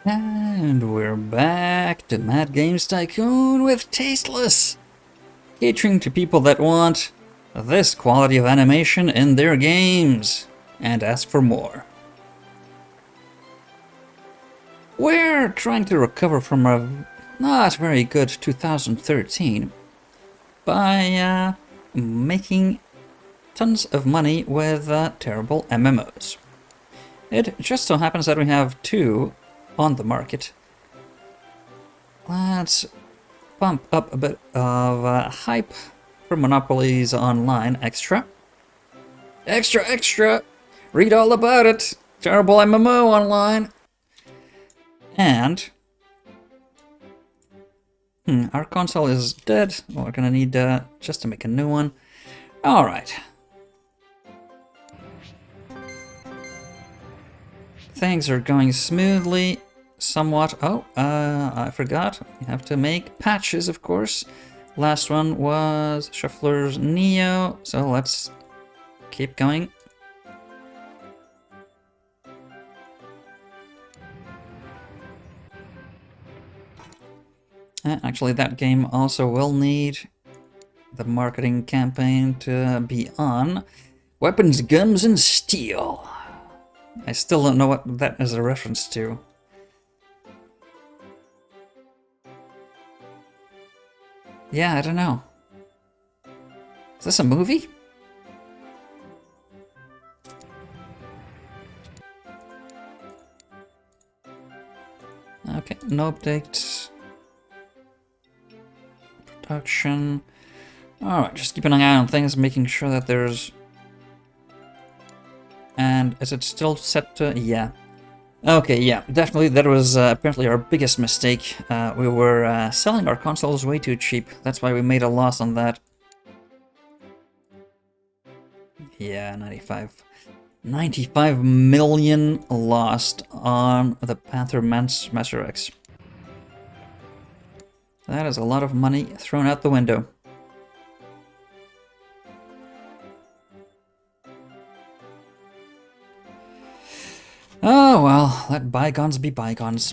And we're back to Mad Games Tycoon with Tasteless, catering to people that want this quality of animation in their games and ask for more. We're trying to recover from a not very good 2013 by making tons of money with terrible MMOs. It just so happens that we have two on the market. Let's pump up a bit of hype for Monopolies Online Extra. Extra, extra! Read all about it! Terrible MMO online! And our console is dead. We're gonna need just to make a new one. Alright. Things are going smoothly, somewhat. Oh, I forgot. We have to make patches, of course. Last one was Shuffler's Neo, so let's keep going. Actually, that game also will need the marketing campaign to be on. Weapons, Guns, and Steel. I still don't know what that is a reference to. Yeah, I don't know. Is this a movie? Okay, no updates. Production. Alright, just keep an eye on things, making sure that there's... And is it still set to... Yeah. Okay, yeah, definitely that was apparently our biggest mistake. We were selling our consoles way too cheap. That's why we made a loss on that. Yeah, 95 million lost on the Panther Master X. That is a lot of money thrown out the window. Oh well, let bygones be bygones.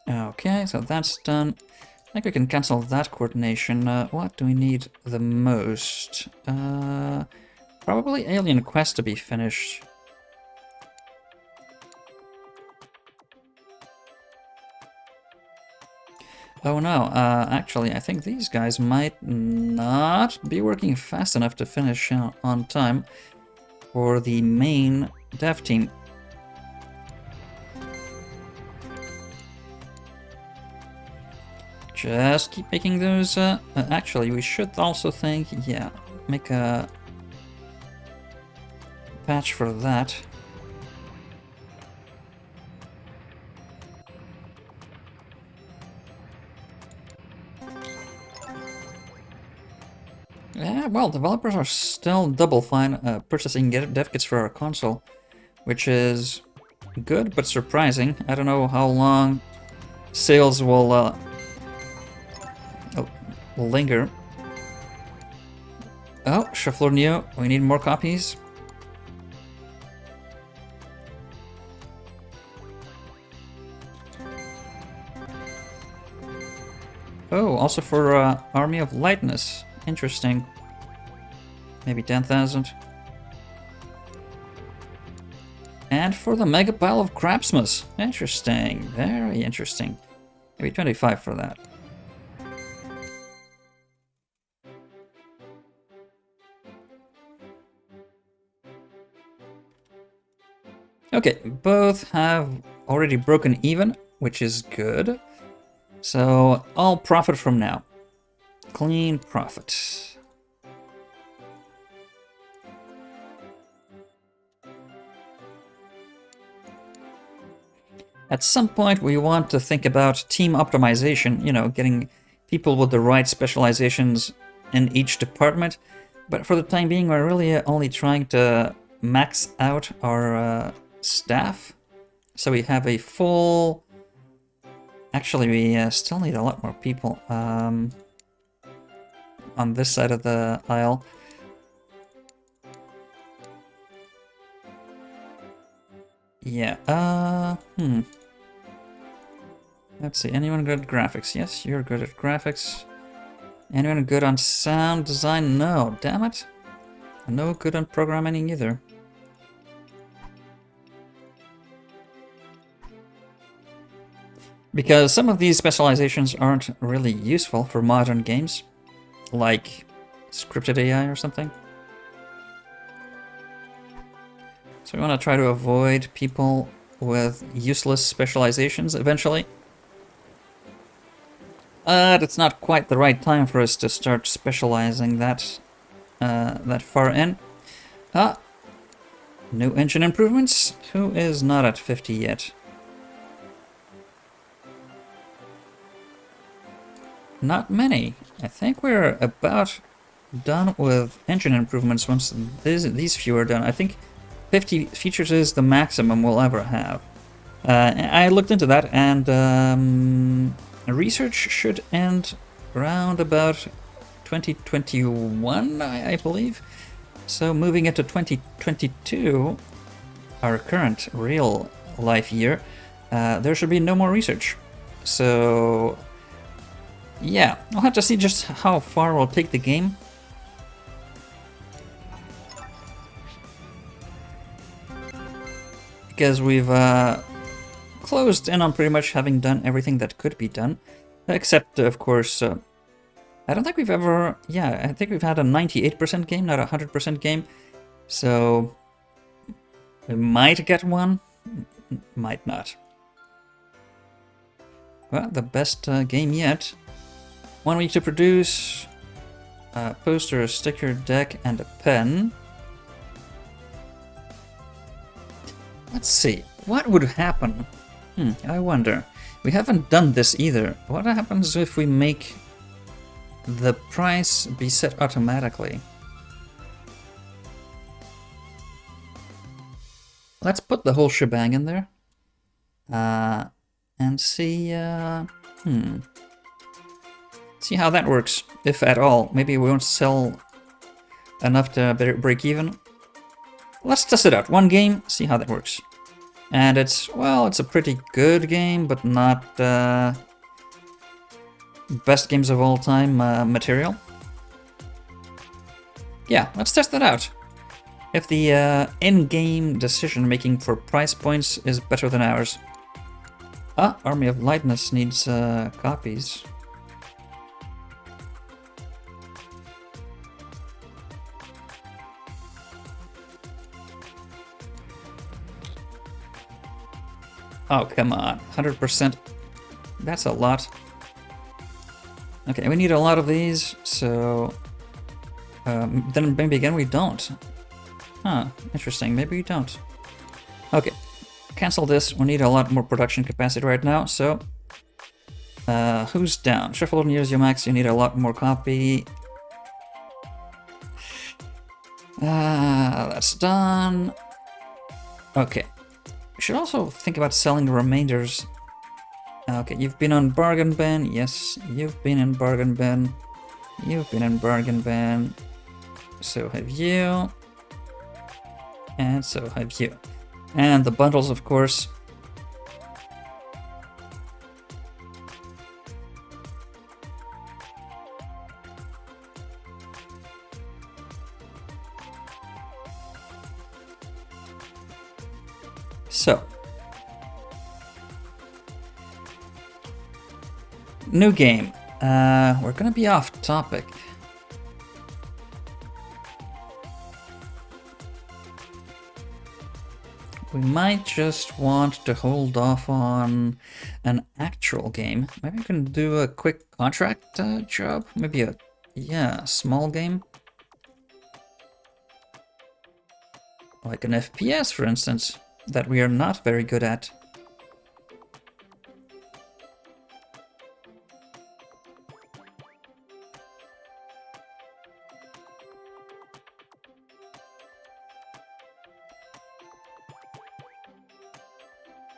Okay, so that's done. I think we can cancel that coordination. What do we need the most? Probably Alien Quest to be finished. Oh no, actually I think these guys might not be working fast enough to finish on time for the main dev team. Just keep making those, actually we should also think, yeah, make a patch for that. Yeah, well, developers are still double fine purchasing dev kits for our console, which is good but surprising. I don't know how long sales will linger. Oh, Shuffler Neo, we need more copies. Oh, also for Army of Lightness. Interesting. Maybe 10,000. And for the Mega Pile of Crapsmas. Interesting. Very interesting. Maybe 25 for that. Okay, both have already broken even, which is good. So I'll profit from now. Clean profit. At some point we want to think about team optimization, you know, getting people with the right specializations in each department. But for the time being, we're really only trying to max out our staff. So we have a full... Actually, we still need a lot more people on this side of the aisle. Yeah, let's see, anyone good at graphics? Yes, you're good at graphics. Anyone good on sound design? No, damn it. No good on programming either. Because some of these specializations aren't really useful for modern games, like scripted AI or something. So we want to try to avoid people with useless specializations eventually. But it's not quite the right time for us to start specializing that far in. Ah, new engine improvements? Who is not at 50 yet? Not many. I think we're about done with engine improvements once these few are done. I think 50 features is the maximum we'll ever have. I looked into that, and research should end around about 2021, I believe. So moving into 2022, our current real life year, there should be no more research. So yeah, I'll have to see just how far we'll take the game. Because we've closed in on pretty much having done everything that could be done. Except, of course, I don't think we've ever... Yeah, I think we've had a 98% game, not a 100% game. So we might get one, might not. Well, the best game yet. 1 week to produce, a poster, a sticker, deck, and a pen. Let's see, what would happen? I wonder. We haven't done this either. What happens if we make the price be set automatically? Let's put the whole shebang in there. And see, see how that works, if at all. Maybe we won't sell enough to break even. Let's test it out. 1 game, see how that works. And it's, well, it's a pretty good game, but not best games of all time material. Yeah, let's test that out. If the in-game decision making for price points is better than ours. Ah, Army of Lightness needs copies. Oh, come on. 100%. That's a lot. Okay, we need a lot of these, so... then maybe again we don't. Huh, interesting. Maybe we don't. Okay, cancel this. We need a lot more production capacity right now, so... who's down? Sheffield and Use Max, you need a lot more copy. That's done. Okay. We should also think about selling the remainders. Okay, you've been on bargain bin. Yes, you've been in bargain bin. You've been in bargain bin. So have you. And so have you. And the bundles, of course. So, new game. We're gonna be off topic. We might just want to hold off on an actual game. Maybe we can do a quick contract job. Maybe a, yeah, small game. Like an FPS, for instance, that we are not very good at.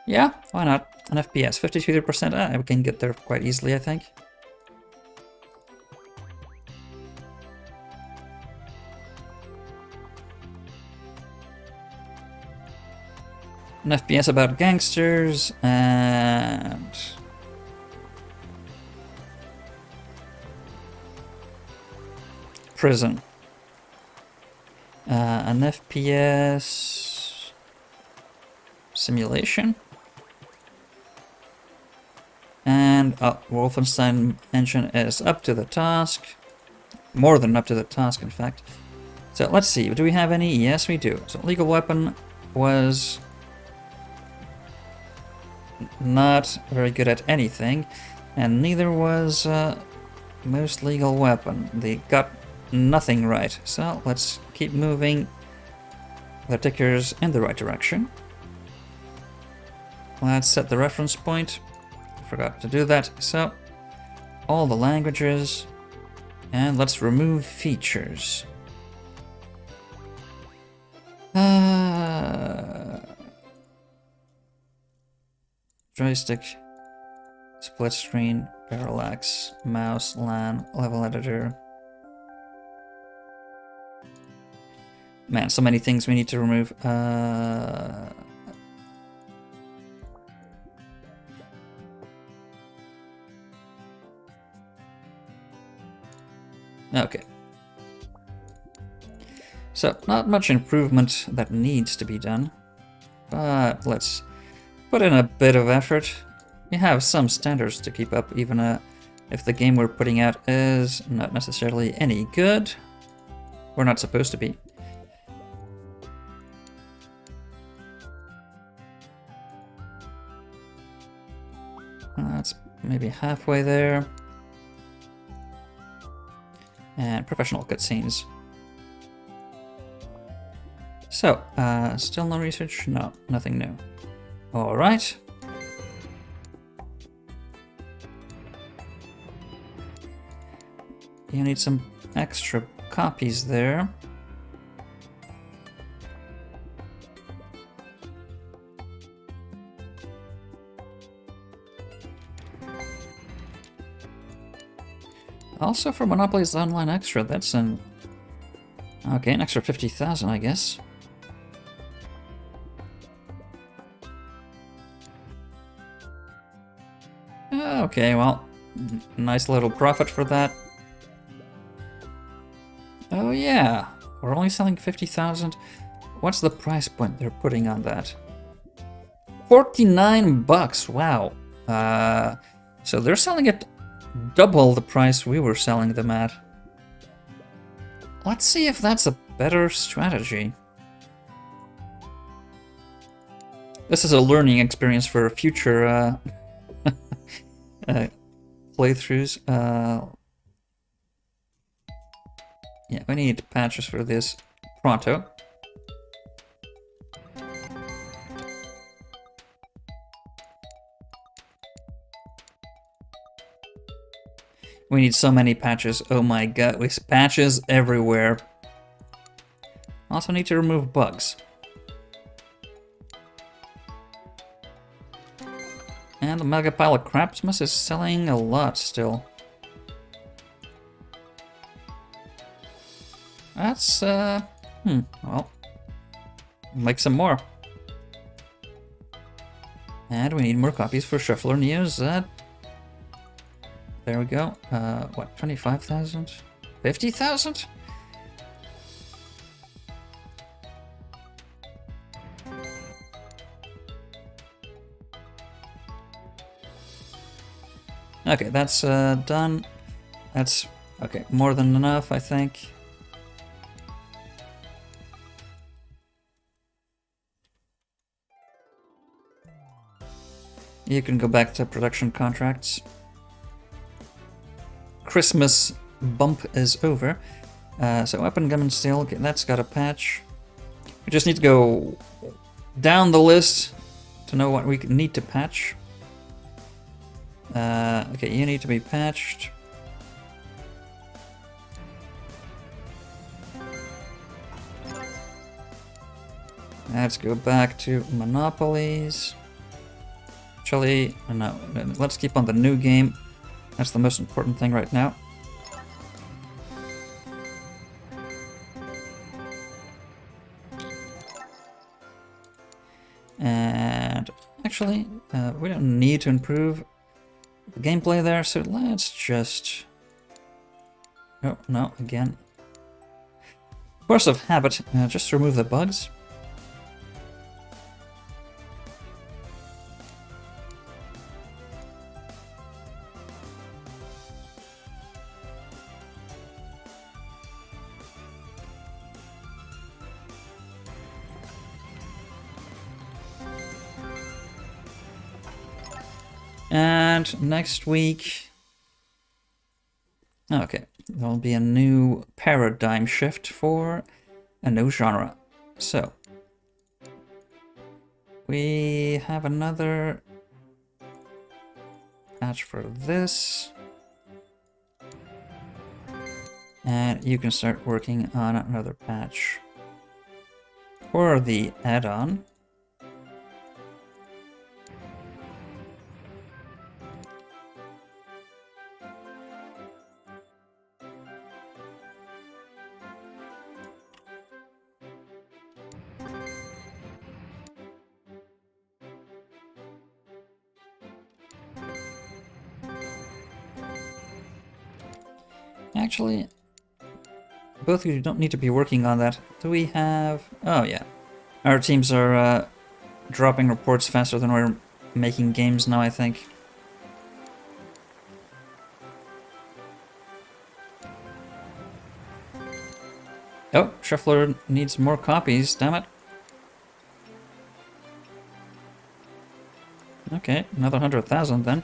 Yeah, why not? An FPS, 52%. We can get there quite easily, I think. An FPS about gangsters and prison. An FPS simulation. And Wolfenstein engine is up to the task. More than up to the task, in fact. So let's see, do we have any? Yes, we do. So legal weapon was not very good at anything, and neither was most legal weapon. They got nothing right. So let's keep moving the tickers in the right direction. Let's set the reference point. Forgot to do that. So all the languages, and let's remove features. Joystick, split screen, parallax, mouse, LAN, level editor. Man, so many things we need to remove. Okay. So, not much improvement that needs to be done, but let's put in a bit of effort. We have some standards to keep up, even if the game we're putting out is not necessarily any good. We're not supposed to be. That's maybe halfway there. And professional cutscenes. So, still no research? No, nothing new. Alright. You need some extra copies there. Also for Monopoly's Online Extra, that's an... Okay, an extra 50,000, I guess. Okay, well, nice little profit for that. Oh yeah, we're only selling 50,000. What's the price point they're putting on that? 49 bucks, wow. So they're selling it double the price we were selling them at. Let's see if that's a better strategy. This is a learning experience for future playthroughs. Yeah, we need patches for this pronto. We need so many patches. Oh my god, we patches everywhere. Also need to remove bugs. And the mega pile of crapsmas is selling a lot still. That's, well, make some more. And we need more copies for Shuffler News. There we go. What, 25,000? 50,000? Okay, that's done. That's, okay, more than enough, I think. You can go back to production contracts. Christmas bump is over. So weapon, gun, and steel, okay, that's got a patch. We just need to go down the list to know what we need to patch. Okay, you need to be patched. Let's go back to monopolies. Actually, no, let's keep on the new game. That's the most important thing right now. And actually, we don't need to improve the gameplay there, so let's just... Oh, no, again. Force of habit, just remove the bugs. And next week... Okay, there'll be a new paradigm shift for a new genre. So, we have another patch for this. And you can start working on another patch for the add-on. Actually, both of you don't need to be working on that. Do we have... Oh, yeah. Our teams are dropping reports faster than we're making games now, I think. Oh, Shuffler needs more copies, damn it. Okay, another 100,000 then.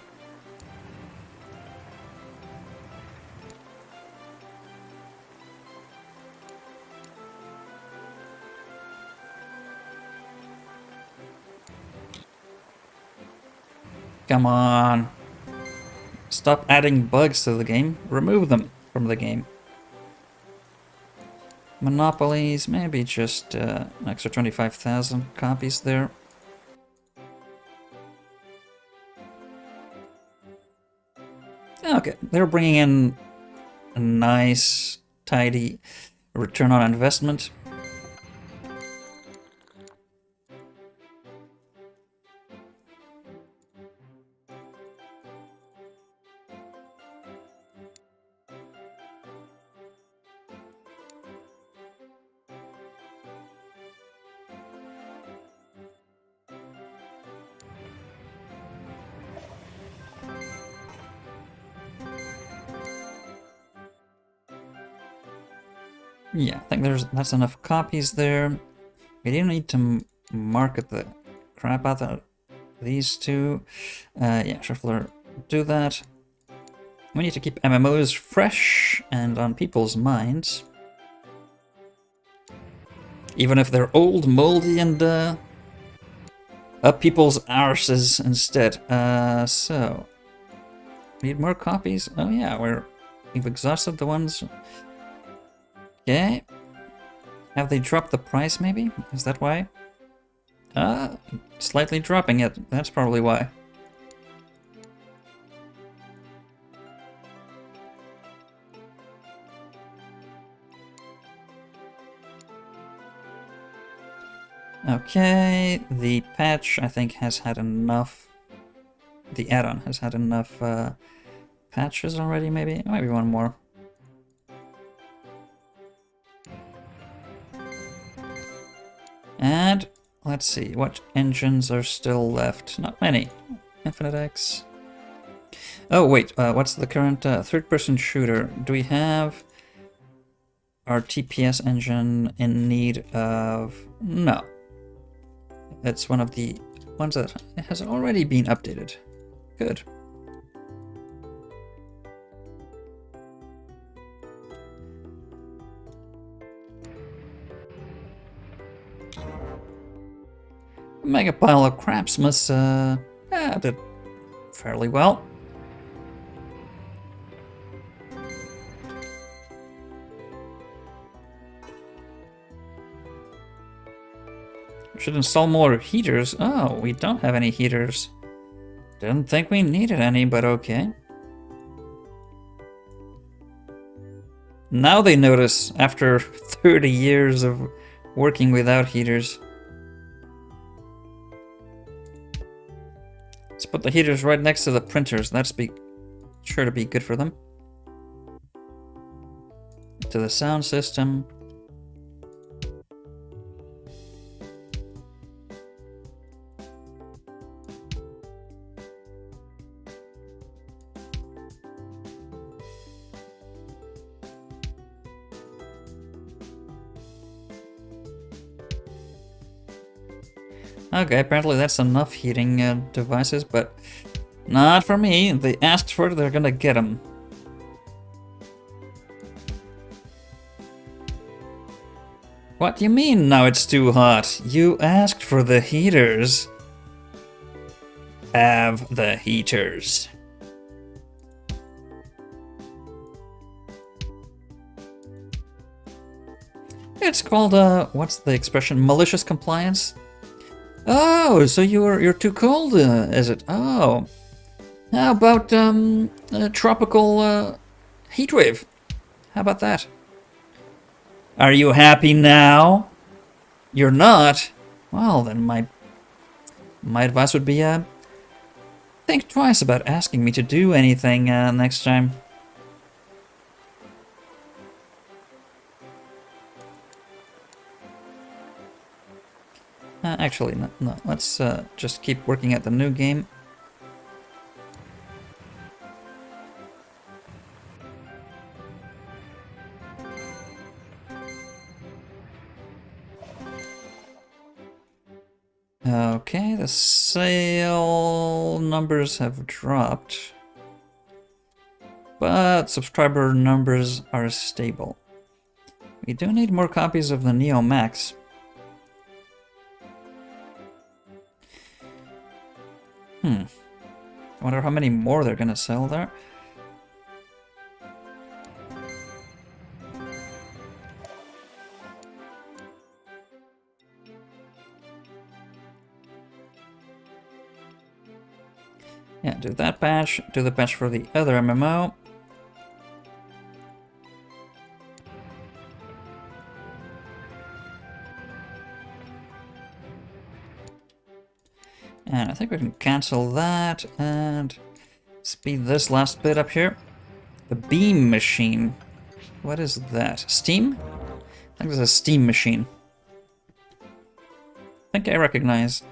Come on. Stop adding bugs to the game. Remove them from the game. Monopolies, maybe just an extra 25,000 copies there. Okay, they're bringing in a nice, tidy return on investment. Yeah, I think that's enough copies there. We do need to market the crap out of these two. Yeah, Shuffler, do that. We need to keep MMOs fresh and on people's minds. Even if they're old, moldy, and up people's arses instead. So... Need more copies? Oh yeah, we've exhausted the ones... Okay. Have they dropped the price, maybe? Is that why? Slightly dropping it. That's probably why. Okay, the patch, I think, has had enough... The add-on has had enough patches already, maybe? Maybe one more. And let's see, what engines are still left? Not many. Infinite X. Oh wait, what's the current third-person shooter? Do we have our TPS engine in need of... No. It's one of the ones that has already been updated. Good. Mega Pile of Crapsmas did fairly well. Should install more heaters. Oh, we don't have any heaters. Didn't think we needed any, but okay. Now they notice after 30 years of working without heaters. Let's put the heaters right next to the printers. That's sure to be good for them. To the sound system. Okay, apparently that's enough heating devices, but not for me. They asked for it, they're gonna get them. What do you mean now it's too hot? You asked for the heaters. Have the heaters. It's called, what's the expression? Malicious compliance? Oh, so you're too cold, is it? Oh. How about, a tropical, heat wave? How about that? Are you happy now? You're not? Well, then my advice would be, think twice about asking me to do anything, next time. Actually, no. Let's just keep working at the new game. Okay, the sale numbers have dropped, but subscriber numbers are stable. We do need more copies of the Neo Max. I wonder how many more they're gonna sell there. Yeah, do that patch, do the patch for the other MMO. And I think we can cancel that and speed this last bit up here. The beam machine. What is that? Steam? I think this is a steam machine. I think I recognize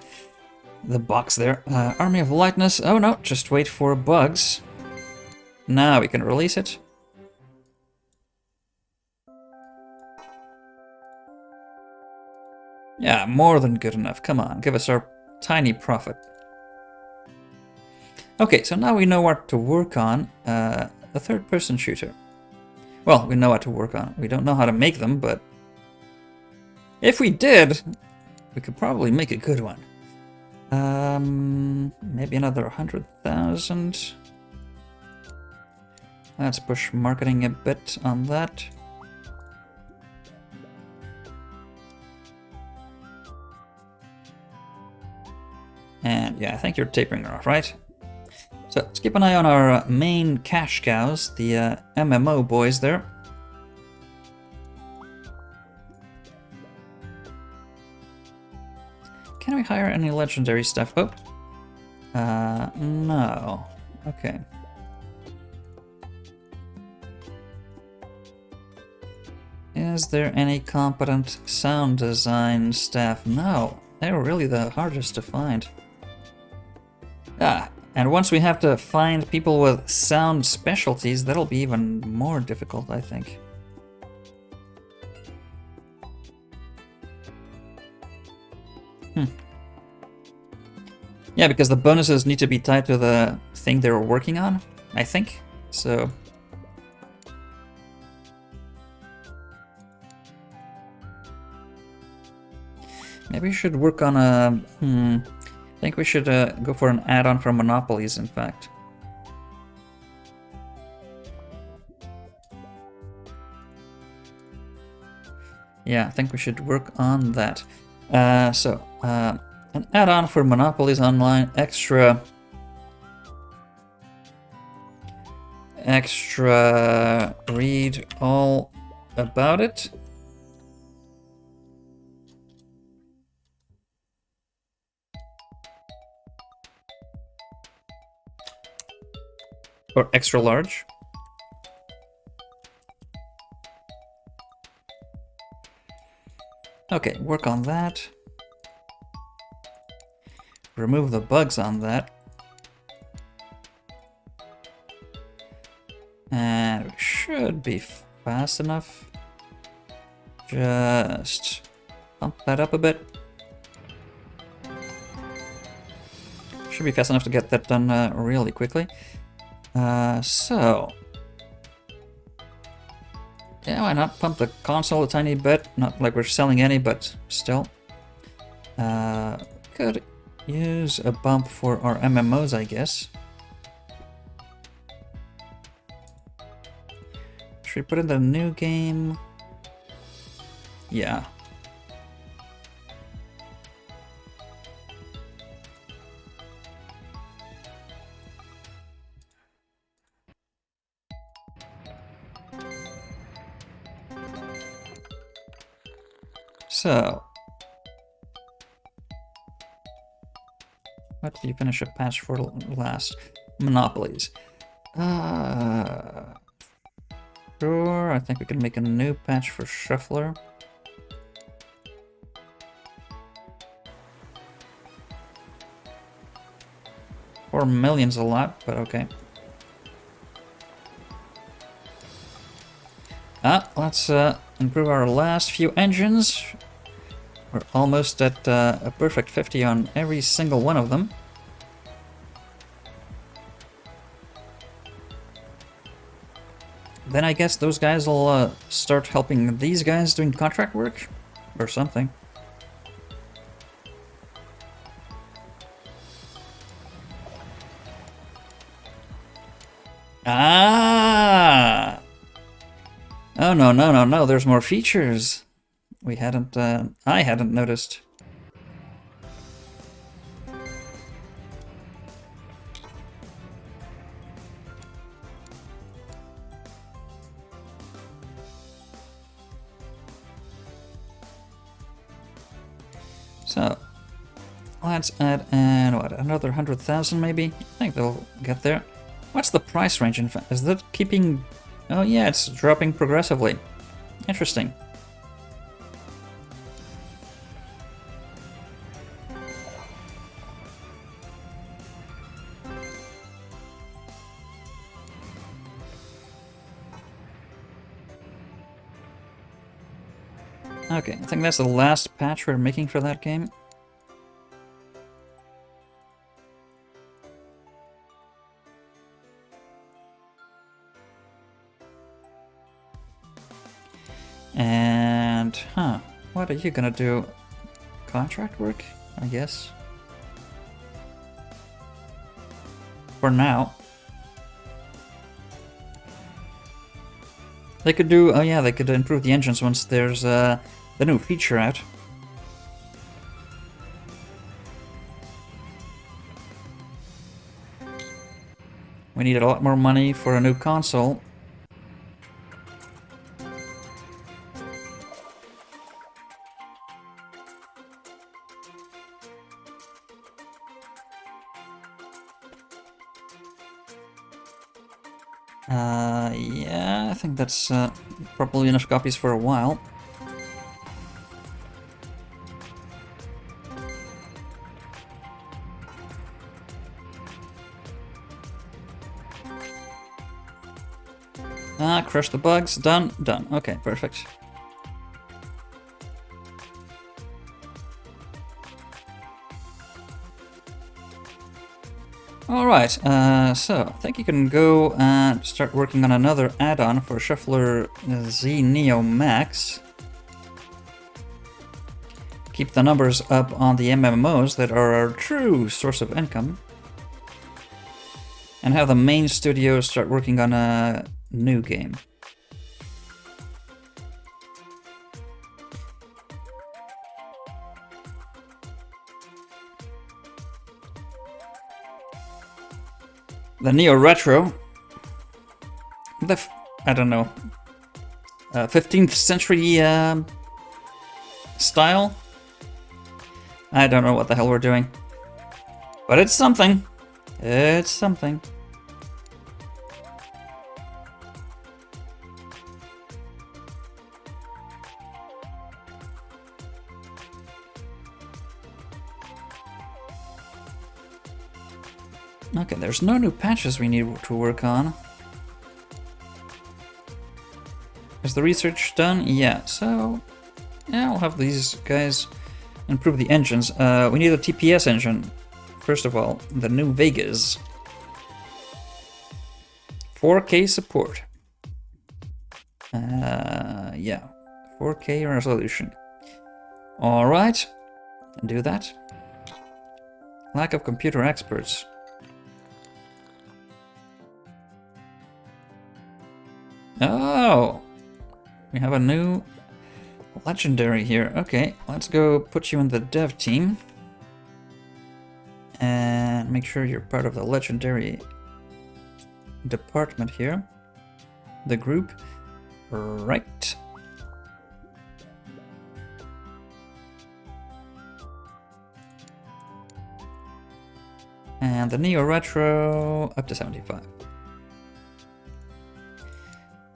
the box there. Army of Lightness. Oh no, just wait for bugs. Now we can release it. Yeah, more than good enough. Come on, give us our tiny profit. Okay, so now we know what to work on. A third-person shooter. Well, we know what to work on. We don't know how to make them, but if we did, we could probably make a good one. Maybe another 100,000. Let's push marketing a bit on that. And yeah, I think you're tapering off, right? So let's keep an eye on our main cash cows, the MMO boys there. Can we hire any legendary stuff? Oh. No. Okay. Is there any competent sound design staff? No. They're really the hardest to find. And once we have to find people with sound specialties, that'll be even more difficult, I think. Yeah, because the bonuses need to be tied to the thing they were working on, I think. So... maybe we should work on a... I think we should go for an add-on for monopolies, in fact. Yeah, I think we should work on that. An add-on for monopolies online, extra read all about it. or extra large. Okay, work on that. Remove the bugs on that. And we should be fast enough. Just pump that up a bit. Should be fast enough to get that done really quickly. So... yeah, why not pump the console a tiny bit? Not like we're selling any, but still. Could use a bump for our MMOs, I guess. Should we put in the new game? Yeah. So, what did you finish a patch for last? Monopolies. Sure, I think we can make a new patch for Shuffler. $4 million's a lot, but okay. Let's improve our last few engines. We're almost at a perfect 50 on every single one of them. Then I guess those guys will start helping these guys doing contract work or something. Ah! Oh no, there's more features. We hadn't, I hadn't noticed. So, let's add, what, another 100,000 maybe? I think they'll get there. What's the price range in fact? Is that keeping... oh yeah, it's dropping progressively. Interesting. Okay, I think that's the last patch we're making for that game. And, what are you gonna do? Contract work, I guess? For now. They could do, oh yeah, they could improve the engines once there's the new feature out. We need a lot more money for a new console. Yeah, I think that's probably enough copies for a while. Crush the bugs. Done. Done. Okay, perfect. Alright, so I think you can go and start working on another add-on for Shuffler Z Neo Max. Keep the numbers up on the MMOs that are our true source of income. And have the main studio start working on a new game. The Neo Retro, I don't know, 15th century style? I don't know what the hell we're doing. But it's something. It's something. Okay, there's no new patches we need to work on. Is the research done? Yeah, so... yeah, I'll have these guys improve the engines. We need a TPS engine. First of all, the new Vegas. 4K support. Yeah, 4K resolution. Alright, do that. Lack of computer experts. Oh! We have a new legendary here. Okay, let's go put you in the dev team. And make sure you're part of the legendary department here. The group. Right. And the Neo Retro up to 75.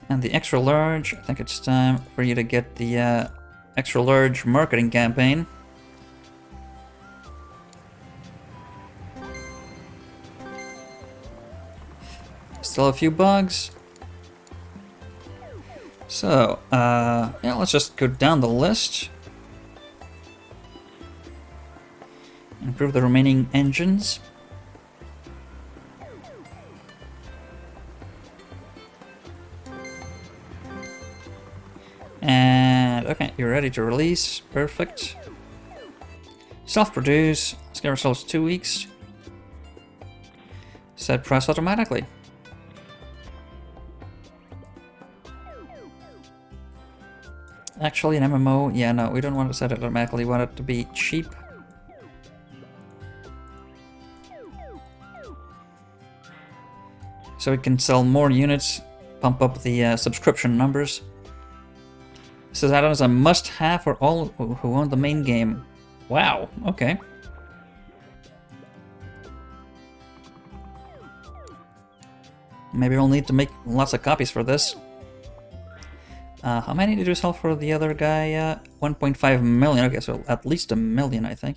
And the extra large, I think it's time for you to get the extra large marketing campaign. Still a few bugs. So, yeah, let's just go down the list. Improve the remaining engines. And, okay, you're ready to release. Perfect. Self-produce. Let's give ourselves 2 weeks. Set price automatically. Actually, an MMO, yeah, no, we don't want to set it automatically. We want it to be cheap. So we can sell more units, pump up the subscription numbers. This is add-on is a must-have for all who own the main game. Wow, okay. Maybe we'll need to make lots of copies for this. How many did you sell for the other guy? 1.5 million. Okay, so at least 1 million, I think.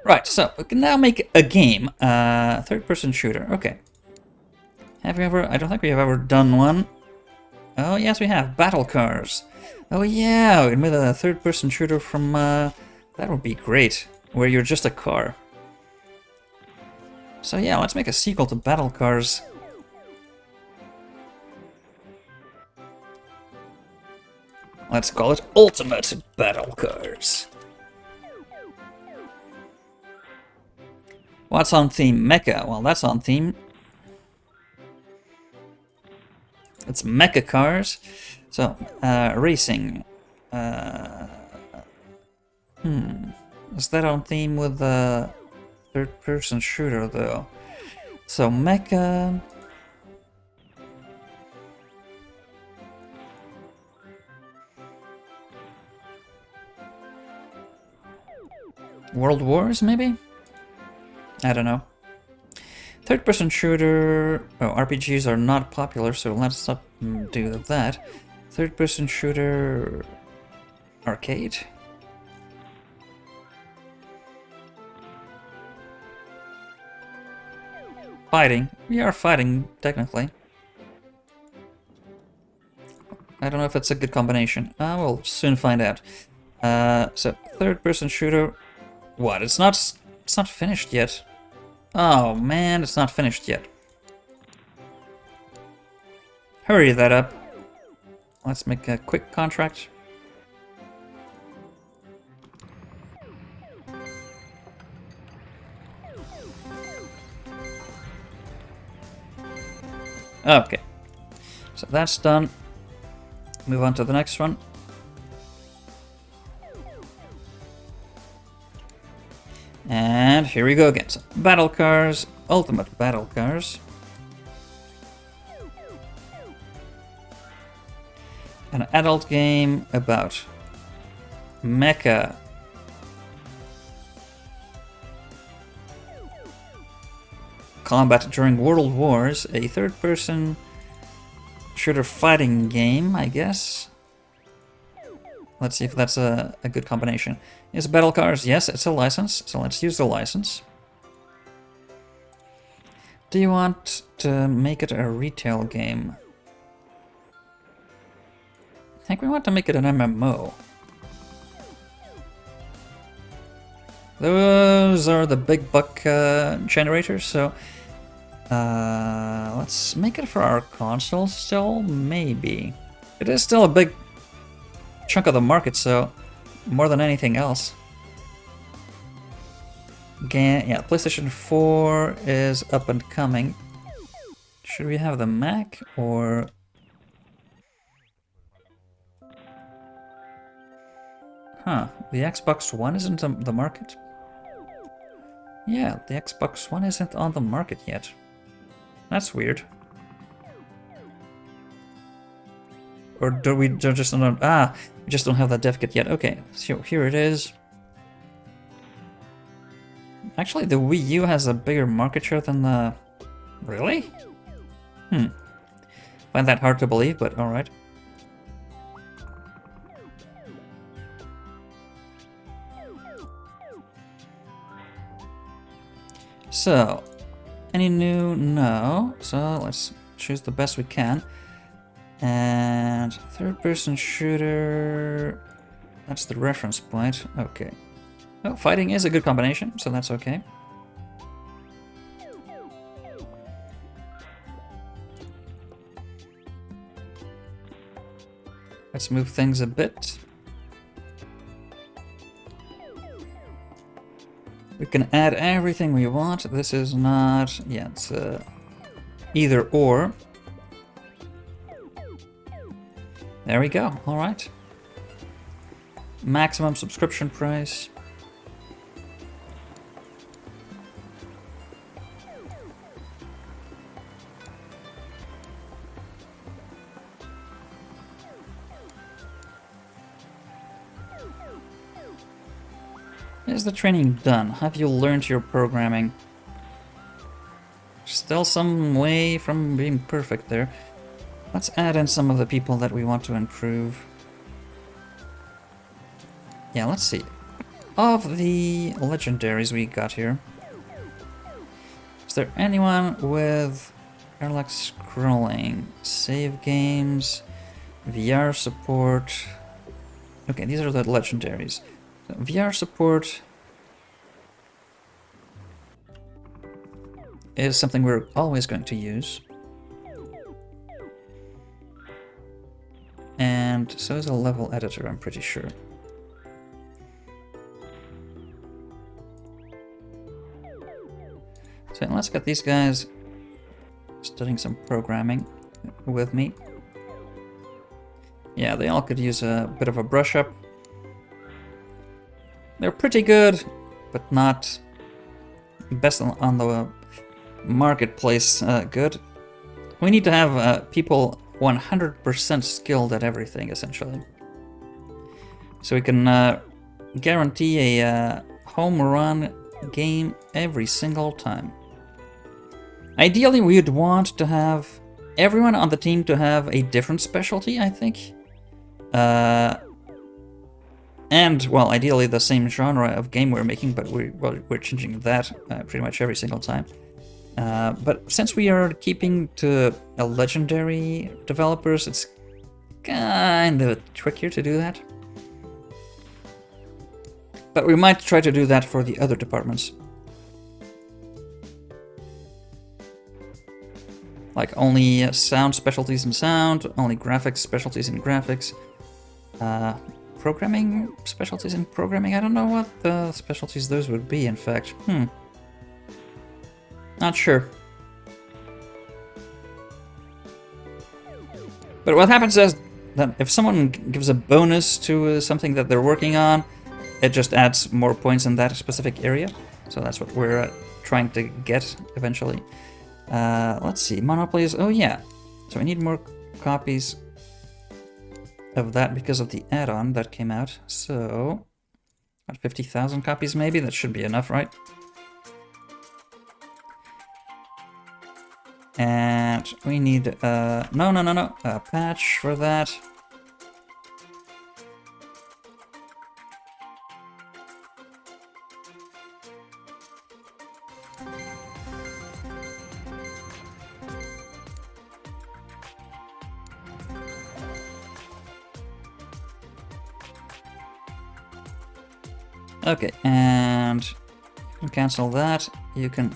Right, so we can now make a game. Third-person shooter. Okay. Have we ever... I don't think we have ever done one. Oh, yes, we have. Battle Cars. Oh, yeah, we made a third-person shooter from... that would be great. Where you're just a car. So, yeah, let's make a sequel to Battle Cars. Let's call it Ultimate Battle Cars. What's on theme? Mecha. Well, that's on theme. It's mecha cars. So, racing. Is that on theme with the third-person shooter, though? So, mecha... World Wars, maybe? I don't know. Third-person shooter... Oh, RPGs are not popular, so let's not do that. Third-person shooter... Arcade? Fighting. We are fighting, technically. I don't know if it's a good combination. We'll soon find out. So, third-person shooter... What? It's not finished yet. Oh man, it's not finished yet. Hurry that up. Let's make a quick contract. Okay. So that's done. Move on to the next one. And here we go again. So, Battle Cars, Ultimate Battle Cars. An adult game about mecha. Combat during World Wars, a third-person shooter fighting game, I guess. Let's see if that's a good combination. Is Battle Cars? Yes, it's a license, so let's use the license. Do you want to make it a retail game? I think we want to make it an MMO. Those are the big buck generators, so let's make it for our console still, maybe. It is still a big chunk of the market, so more than anything else. Yeah, PlayStation 4 is up and coming. Should we have the Mac or... Huh, the Xbox One isn't on the market? Yeah, the Xbox One isn't on the market yet. That's weird. Or do we just don't... Ah, we just don't have that dev kit yet. Okay, so here it is. Actually, the Wii U has a bigger market share than the... Really? Find that hard to believe, but alright. So, any new? No. So let's choose the best we can. And third-person shooter, that's the reference point. Okay. Oh, fighting is a good combination, so that's okay. Let's move things a bit. We can add everything we want. This is not... Yeah, it's either or. There we go. All right. Maximum subscription price. Is the training done? Have you learned your programming? Still some way from being perfect there. Let's add in some of the people that we want to improve. Yeah, let's see. Of the legendaries we got here, is there anyone with parallax scrolling, save games, VR support? Okay, these are the legendaries. So VR support is something we're always going to use. And so is a level editor, I'm pretty sure. So let's get these guys studying some programming with me. Yeah, they all could use a bit of a brush up. They're pretty good, but not best on the marketplace good. We need to have people 100% skilled at everything, essentially. So we can guarantee a home run game every single time. Ideally, we would want to have everyone on the team to have a different specialty, I think. And, well, ideally the same genre of game we're making, but we're changing that pretty much every single time. But since we are keeping to a legendary developers, it's kind of trickier to do that. But we might try to do that for the other departments. Like only sound specialties in sound, only graphics specialties in graphics. Programming specialties in programming? I don't know what the specialties those would be, in fact. Not sure. But what happens is that if someone gives a bonus to something that they're working on, it just adds more points in that specific area. So that's what we're trying to get eventually. Let's see, monopolies. Oh yeah, so I need more copies of that because of the add-on that came out. So, about 50,000 copies maybe? That should be enough, right? And we need, a patch for that. Okay, and you can cancel that. You can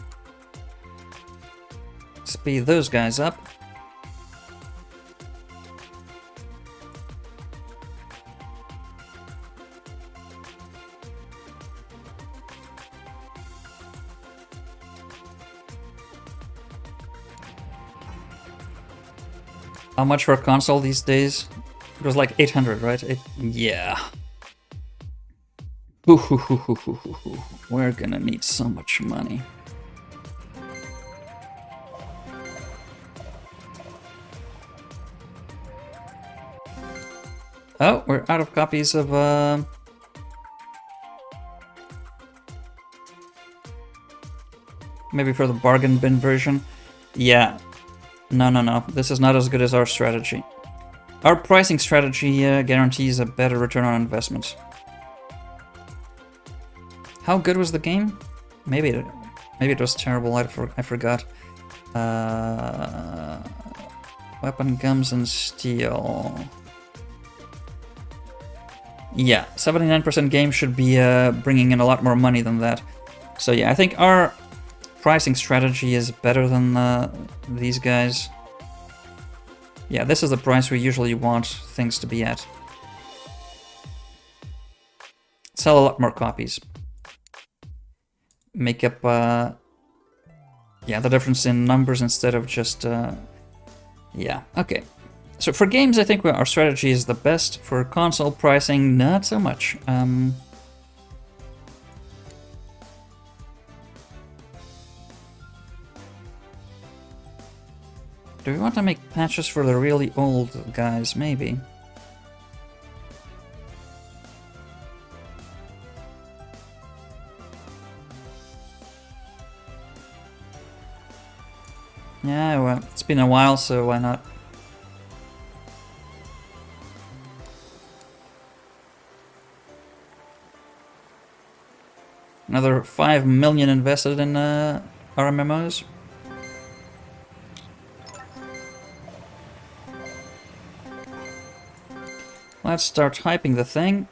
speed those guys up. How much for a console these days? It was like 800, right? Yeah. We're gonna need so much money. Oh, we're out of copies of maybe for the bargain bin version. Yeah. No. This is not as good as our strategy. Our pricing strategy guarantees a better return on investment. How good was the game? Maybe it was terrible. I forgot. Weapon, guns, and steel. Yeah, 79% game should be bringing in a lot more money than that. So yeah, I think our pricing strategy is better than these guys. Yeah, this is the price we usually want things to be at. Sell a lot more copies. Make up, yeah, the difference in numbers instead of just, yeah, okay. So for games, I think our strategy is the best. For console pricing, not so much. Do we want to make patches for the really old guys? Maybe. Yeah, well, it's been a while, so why not? Another 5 million invested in our MMOs. Let's start hyping the thing.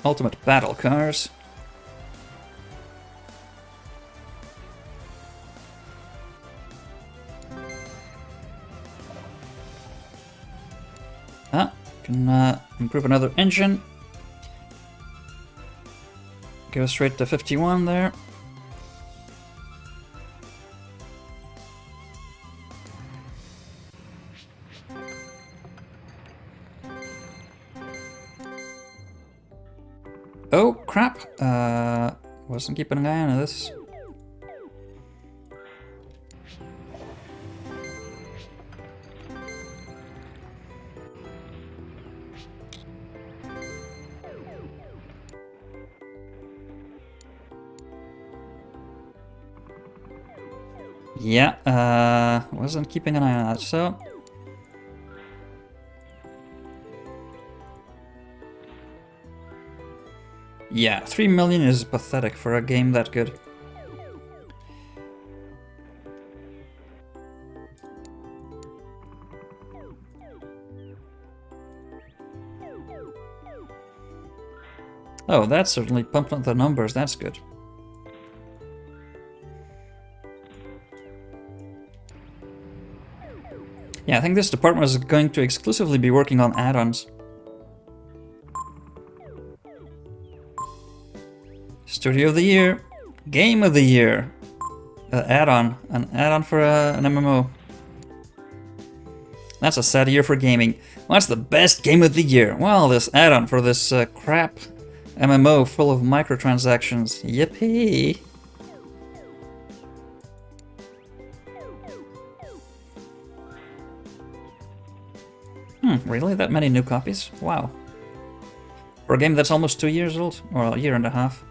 Ultimate battle cars. Can improve another engine. Go straight to 51 there. Oh, crap. Wasn't keeping an eye on this. Yeah, wasn't keeping an eye on that, so... Yeah, 3 million is pathetic for a game that good. Oh, that's certainly pumped up the numbers, that's good. Yeah, I think this department is going to exclusively be working on add-ons. Studio of the Year. Game of the Year. Add-on. An add-on for an MMO. That's a sad year for gaming. What's the best game of the year? Well, this add-on for this crap MMO full of microtransactions. Yippee! Really? That many new copies? Wow. For a game that's almost 2 years old? Or a year and a half.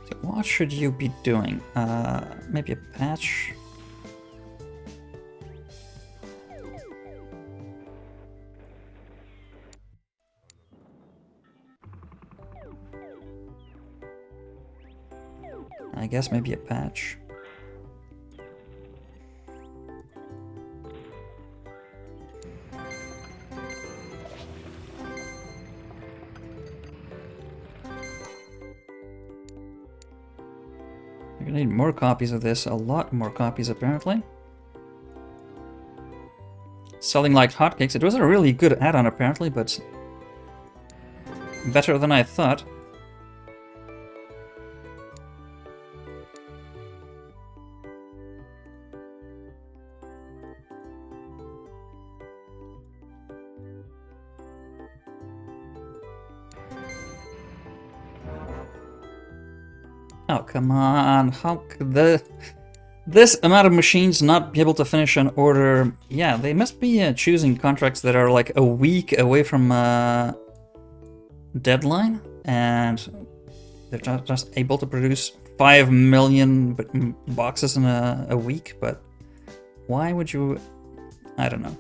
So what should you be doing? Maybe a patch? I guess maybe a patch. We're gonna need more copies of this, a lot more copies apparently. Selling like hotcakes. It was a really good add-on apparently, but better than I thought. Oh, come on. How could this amount of machines not be able to finish an order? Yeah, they must be choosing contracts that are like a week away from deadline, and they're just able to produce 5 million boxes in a week. But why would you? I don't know.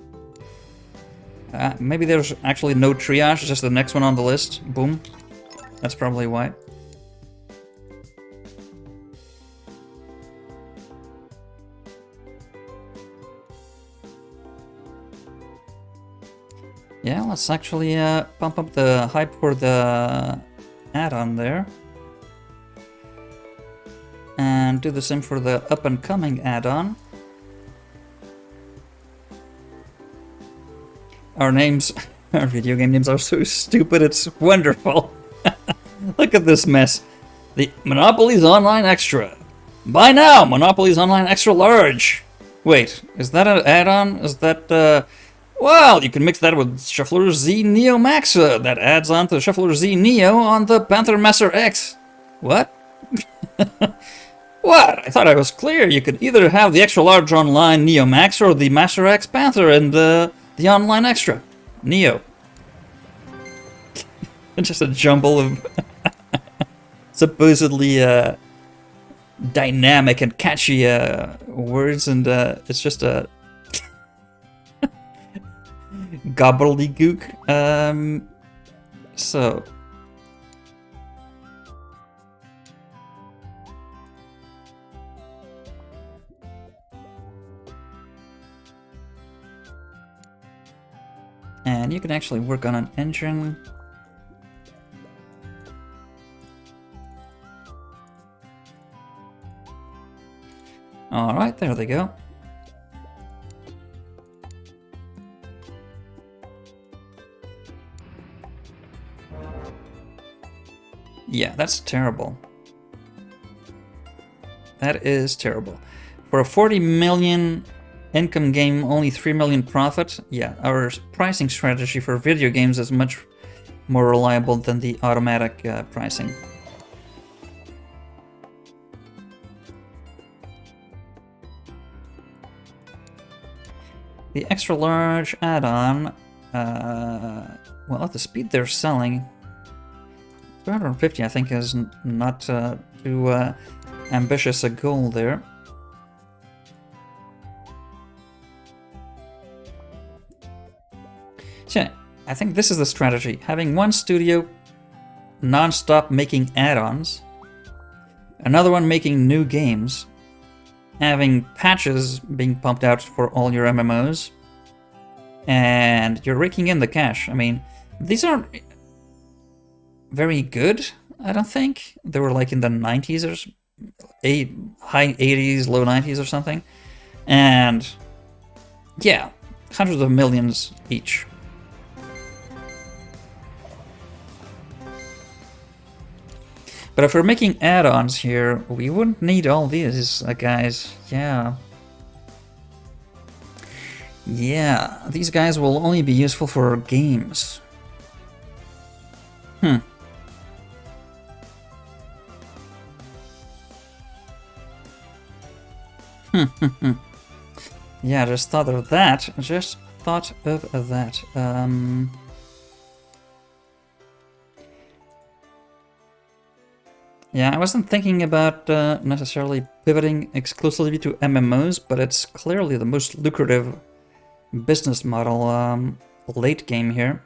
Maybe there's actually no triage, just the next one on the list. Boom. That's probably why. Yeah, let's actually pump up the hype for the add-on there. And do the same for the up-and-coming add-on. Our names, our video game names are so stupid, it's wonderful. Look at this mess. The Monopoly's Online Extra. Buy now, Monopoly's Online Extra Large. Wait, is that an add-on? Is that, well, you can mix that with Shuffler Z Neo Maxa. That adds on to Shuffler Z Neo on the Panther Master X. What? What? I thought I was clear. You could either have the extra large online Neo Max or the Master X Panther and the online extra Neo. Just a jumble of supposedly dynamic and catchy words, and it's just a gobbledygook. So and you can actually work on an engine. All right, there they go. Yeah, that's terrible. That is terrible. For a 40 million income game, only 3 million profit. Yeah, our pricing strategy for video games is much more reliable than the automatic pricing. The extra large add-on, well, at the speed they're selling, 250 I think is not too ambitious a goal there. So I think this is the strategy. Having one studio non-stop making add-ons, another one making new games, having patches being pumped out for all your MMOs, and you're raking in the cash. I mean, these aren't very good, I don't think. They were like in the 90s or high 80s, low 90s or something. And yeah, hundreds of millions each. But if we're making add-ons here, we wouldn't need all these, guys. Yeah. Yeah, these guys will only be useful for games. Yeah, just thought of that. Just thought of that. Yeah, I wasn't thinking about necessarily pivoting exclusively to MMOs, but it's clearly the most lucrative business model late game here.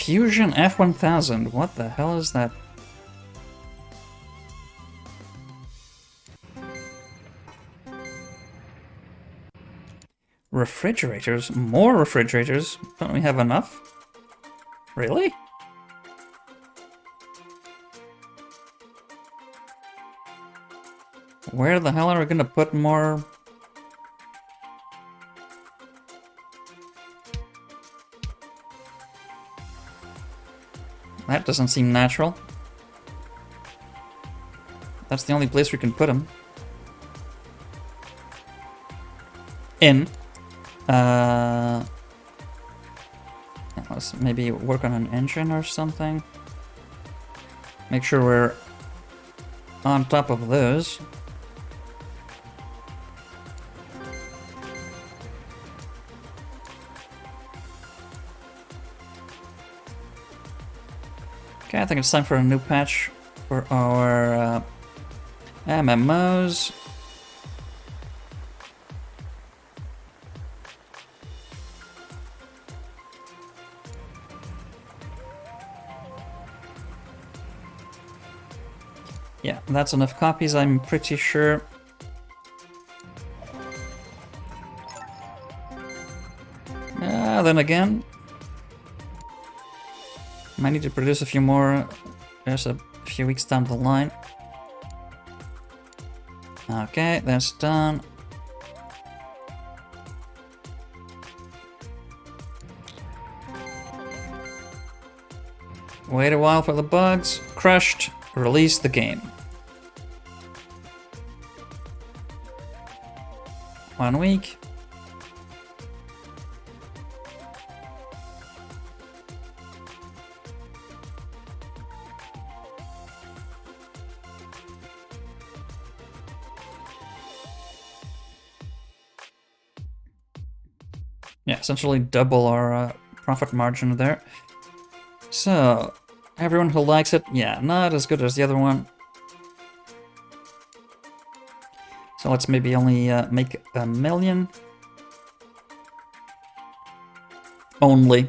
Fusion F1000. What the hell is that? Refrigerators? More refrigerators? Don't we have enough? Really? Where the hell are we gonna put more? That doesn't seem natural. That's the only place we can put them. In. Let's maybe work on an engine or something. Make sure we're on top of those. Okay, I think it's time for a new patch for our MMOs. Yeah, that's enough copies, I'm pretty sure. Then again, might need to produce a few more. There's a few weeks down the line. Okay, that's done. Wait a while for the bugs. Crushed. Release the game. 1 week. Yeah, essentially double our profit margin there. So, everyone who likes it, yeah, not as good as the other one. So let's maybe only make 1 million. Only.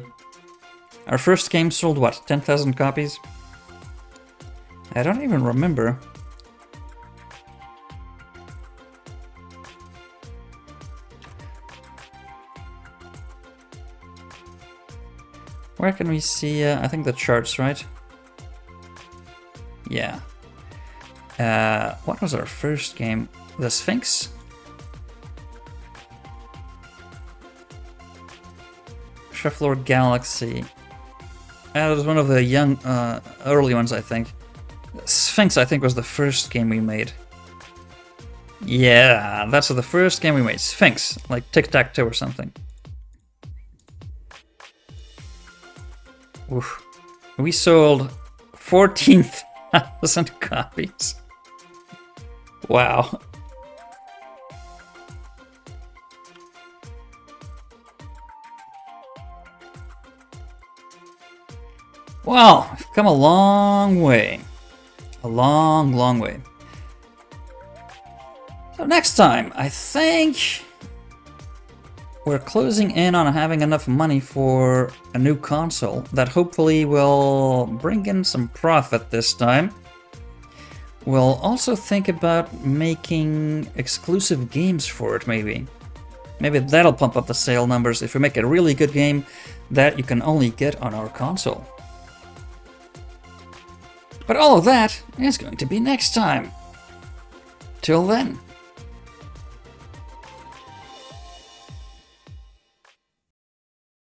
Our first game sold, what, 10,000 copies? I don't even remember. Where can we see, I think the charts, right? Yeah. What was our first game? The Sphinx? Chef Lord Galaxy. That was one of the young, early ones, I think. Sphinx, I think, was the first game we made. Yeah, that's the first game we made. Sphinx, like Tic-Tac-Toe or something. Oof. We sold 14,000 copies. Wow. Wow, we've come a long way. A long, long way. So next time, I think we're closing in on having enough money for a new console that hopefully will bring in some profit this time. We'll also think about making exclusive games for it, maybe. Maybe that'll pump up the sale numbers if we make a really good game that you can only get on our console. But all of that is going to be next time. Till then.